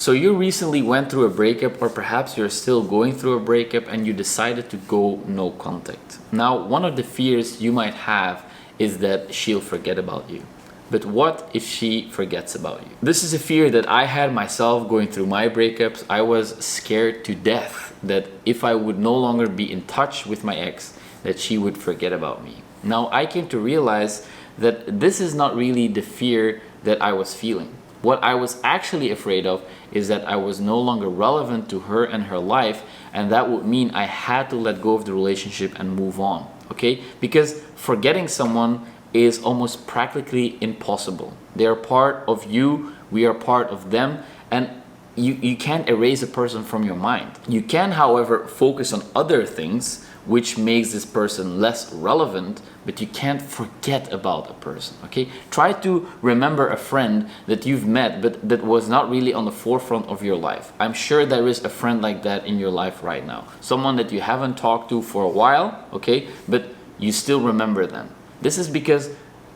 So you recently went through a breakup, or perhaps you're still going through a breakup and you decided to go no contact. Now, one of the fears you might have is that she'll forget about you. But what if she forgets about you? This is a fear that I had myself going through my breakups. I was scared to death that if I would no longer be in touch with my ex, that she would forget about me. Now, I came to realize that this is not really the fear that I was feeling. What I was actually afraid of is that I was no longer relevant to her and her life, and that would mean I had to let go of the relationship and move on, okay? Because forgetting someone is almost practically impossible. They are part of you, we are part of them, and you can't erase a person from your mind. You can, however, focus on other things which makes this person less relevant, but you can't forget about a person, okay? Try to remember a friend that you've met but that was not really on the forefront of your life. I'm sure there is a friend like that in your life right now. Someone that you haven't talked to for a while, okay? But you still remember them. This is because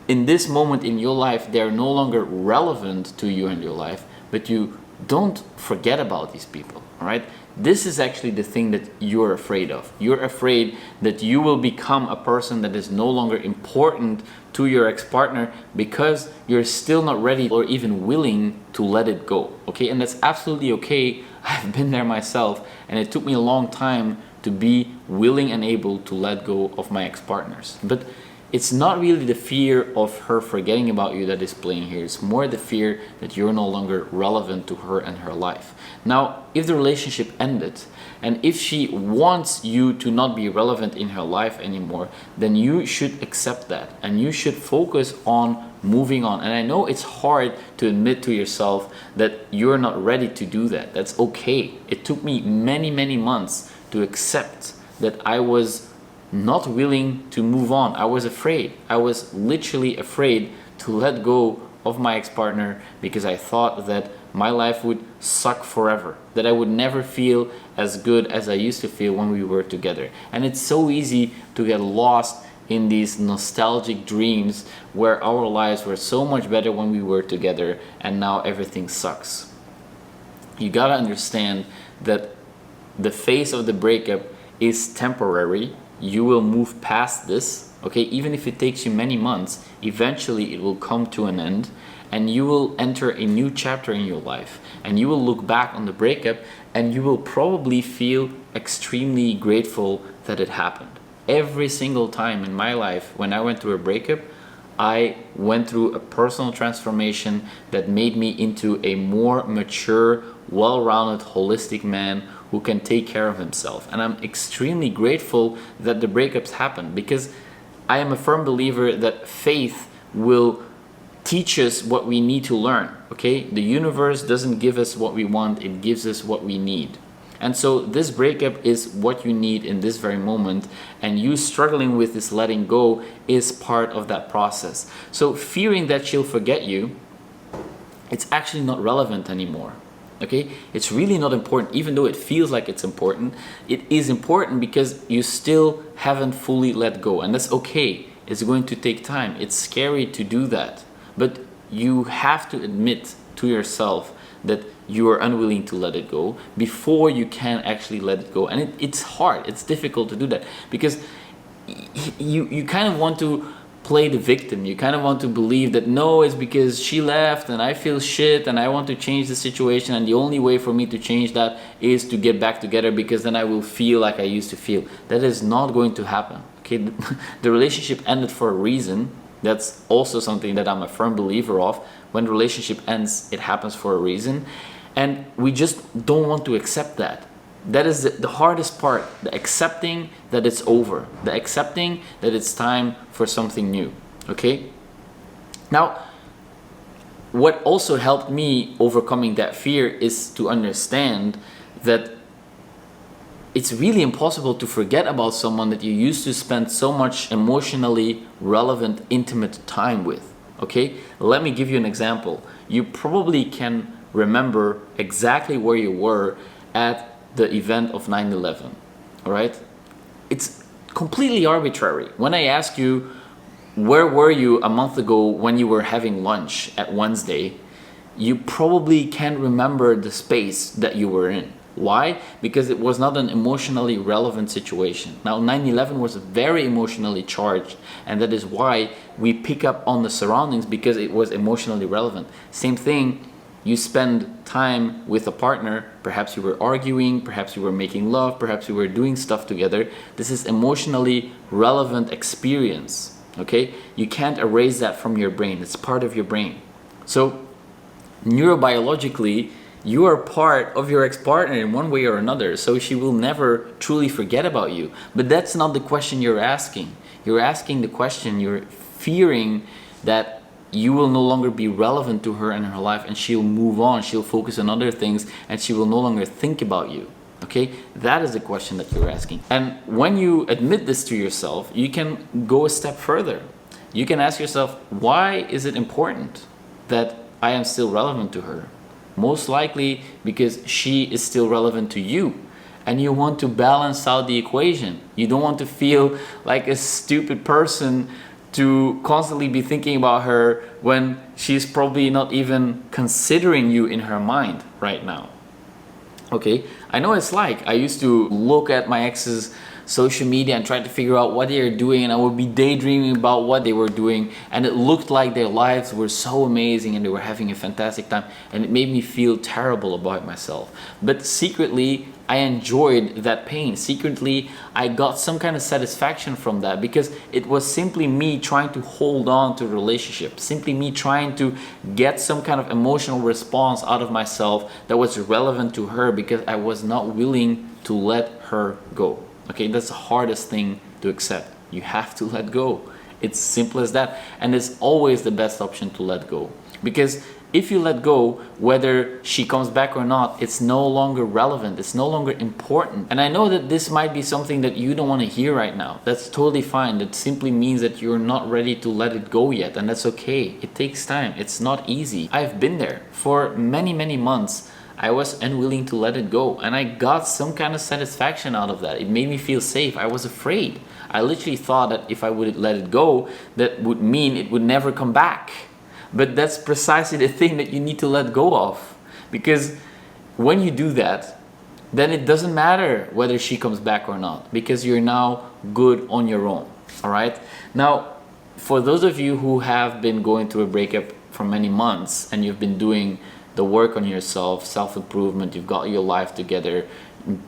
in this moment in your life, they're no longer relevant to you in your life, but you don't forget about these people, all right? This is actually the thing that you're afraid of. You're afraid that you will become a person that is no longer important to your ex-partner because you're still not ready or even willing to let it go, okay? And that's absolutely okay. I've been there myself, and it took me a long time to be willing and able to let go of my ex-partners. But it's not really the fear of her forgetting about you that is playing here. It's more the fear that you're no longer relevant to her and her life. Now, if the relationship ended, and if she wants you to not be relevant in her life anymore, then you should accept that. And you should focus on moving on. And I know it's hard to admit to yourself that you're not ready to do that. That's okay. It took me many, many months to accept that I was not willing to move on. I was afraid. I was literally afraid to let go of my ex-partner because I thought that my life would suck forever, that I would never feel as good as I used to feel when we were together. And it's so easy to get lost in these nostalgic dreams where our lives were so much better when we were together and now everything sucks. You gotta understand that the phase of the breakup is temporary. You will move past this, okay? Even if it takes you many months, eventually it will come to an end and you will enter a new chapter in your life, and you will look back on the breakup and you will probably feel extremely grateful that it happened. Every single time in my life when I went through a breakup, I went through a personal transformation that made me into a more mature, well-rounded, holistic man who can take care of himself. And I'm extremely grateful that the breakups happened, because I am a firm believer that faith will teach us what we need to learn, okay? The universe doesn't give us what we want, it gives us what we need. And so this breakup is what you need in this very moment, and you struggling with this letting go is part of that process. So fearing that she'll forget you, it's actually not relevant anymore. Okay, it's really not important, even though it feels like it's important. It is important because you still haven't fully let go, and that's okay. It's going to take time. It's scary to do that, but you have to admit to yourself that you are unwilling to let it go before you can actually let it go. And it's hard, it's difficult to do that, because you kind of want to play the victim. You kind of want to believe that no, it's because she left and I feel shit and I want to change the situation, and the only way for me to change that is to get back together, because then I will feel like I used to feel. That is not going to happen. Okay, the relationship ended for a reason. That's also something that I'm a firm believer of. When the relationship ends, it happens for a reason, and we just don't want to accept that. That is the hardest part, the accepting that it's over, the accepting that it's time for something new, okay? Now, what also helped me overcoming that fear is to understand that it's really impossible to forget about someone that you used to spend so much emotionally relevant, intimate time with, okay? Let me give you an example. You probably can remember exactly where you were at the event of 9/11, all right? It's completely arbitrary. When I ask you, where were you a month ago when you were having lunch at Wednesday? you probably can't remember the space that you were in. Why? Because it was not an emotionally relevant situation. Now, 9/11 was very emotionally charged, and that is why we pick up on the surroundings, because it was emotionally relevant. Same thing, you spend time with a partner, perhaps you were arguing, perhaps you were making love, perhaps you were doing stuff together. This is emotionally relevant experience, okay? You can't erase that from your brain. It's part of your brain. So neurobiologically, you are part of your ex-partner in one way or another, so she will never truly forget about you. But that's not the question you're asking. You're asking the question, you're fearing that you will no longer be relevant to her in her life, and she'll move on, she'll focus on other things, and she will no longer think about you. Okay, that is the question that you're asking. And when you admit this to yourself, you can go a step further. You can ask yourself, why is it important that I am still relevant to her? Most likely because she is still relevant to you, and you want to balance out the equation. You don't want to feel like a stupid person to constantly be thinking about her when she's probably not even considering you in her mind right now. Okay, I know it's like, I used to look at my ex's social media and try to figure out what they are doing, and I would be daydreaming about what they were doing, and it looked like their lives were so amazing and they were having a fantastic time, and it made me feel terrible about myself. But secretly, I enjoyed that pain. Secretly, I got some kind of satisfaction from that, because it was simply me trying to hold on to a relationship, simply me trying to get some kind of emotional response out of myself that was relevant to her, because I was not willing to let her go. Okay, that's the hardest thing to accept. You have to let go. It's simple as that. And it's always the best option to let go. Because if you let go, whether she comes back or not, it's no longer relevant. It's no longer important. And I know that this might be something that you don't want to hear right now. That's totally fine. That simply means that you're not ready to let it go yet. And that's okay. It takes time. It's not easy. I've been there for many, many months. I was unwilling to let it go, and I got some kind of satisfaction out of that. It made me feel safe. I was afraid. I literally thought that if I would let it go, that would mean it would never come back. But that's precisely the thing that you need to let go of. Because when you do that, then it doesn't matter whether she comes back or not, because you're now good on your own. All right? Now, for those of you who have been going through a breakup for many months, and you've been doing the work on yourself, self-improvement, you've got your life together,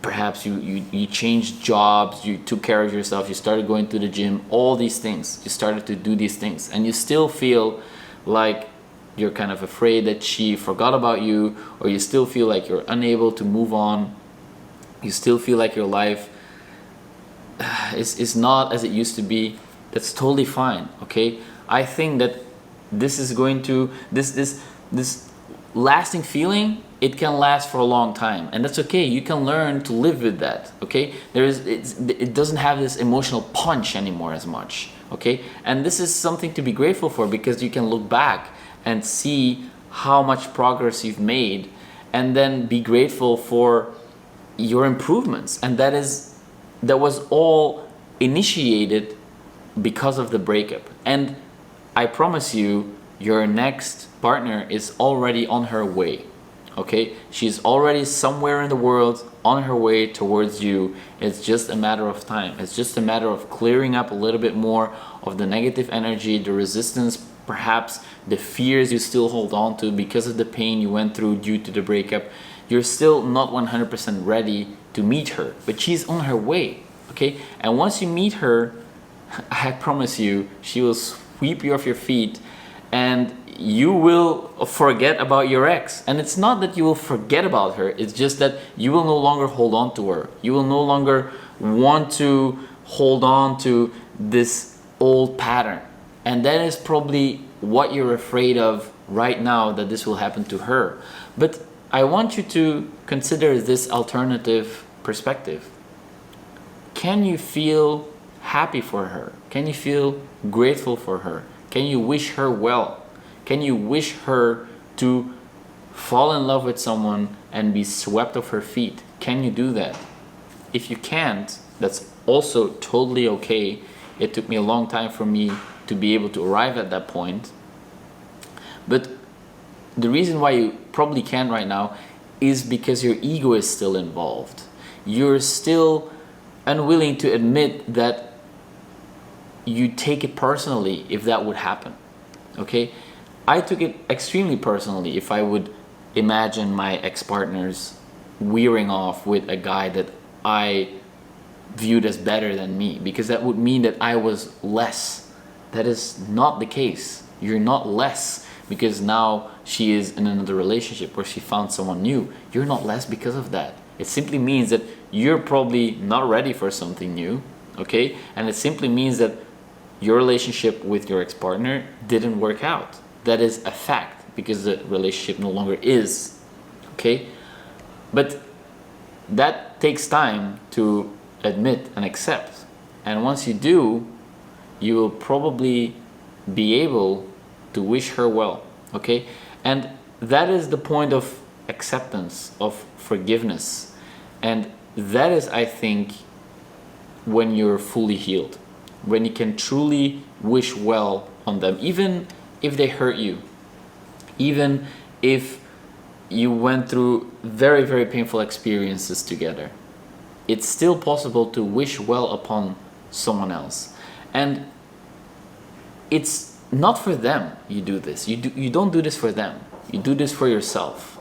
perhaps you changed jobs, you took care of yourself, you started going to the gym, all these things, you started to do these things, and you still feel like you're kind of afraid that she forgot about you, or you still feel like you're unable to move on, you still feel like your life is not as it used to be. That's totally fine. Okay, I think that this is going to this lasting feeling, it can last for a long time, and that's okay. You can learn to live with that. Okay, it doesn't have this emotional punch anymore as much. Okay, and this is something to be grateful for, because you can look back and see how much progress you've made, and then be grateful for your improvements. And that was all initiated because of the breakup. And I promise you, your next partner is already on her way. Okay, she's already somewhere in the world on her way towards you. It's just a matter of time. It's just a matter of clearing up a little bit more of the negative energy, the resistance, perhaps the fears you still hold on to because of the pain you went through due to the breakup. You're still not 100% ready to meet her, but she's on her way. Okay, and once you meet her, I promise you, she will sweep you off your feet, and you will forget about your ex. And it's not that you will forget about her, it's just that you will no longer hold on to her. You will no longer want to hold on to this old pattern. And that is probably what you're afraid of right now, that this will happen to her. But I want you to consider this alternative perspective. Can you feel happy for her? Can you feel grateful for her? Can you wish her well? Can you wish her to fall in love with someone and be swept off her feet? Can you do that? If you can't, that's also totally okay. It took me a long time for me to be able to arrive at that point. But the reason why you probably can't right now is because your ego is still involved. You're still unwilling to admit that you take it personally if that would happen. Okay? I took it extremely personally if I would imagine my ex-partners wearing off with a guy that I viewed as better than me, because that would mean that I was less. That is not the case. You're not less because now she is in another relationship or she found someone new. You're not less because of that. It simply means that you're probably not ready for something new, okay? And it simply means that your relationship with your ex-partner didn't work out. That is a fact, because the relationship no longer is, okay? But that takes time to admit and accept. And once you do, you will probably be able to wish her well, okay? And that is the point of acceptance, of forgiveness. And that is, I think, when you're fully healed, when you can truly wish well on them, even if they hurt you, even if you went through very, very painful experiences together. It's still possible to wish well upon someone else. And it's not for them you do this. You don't do this for them. You do this for yourself.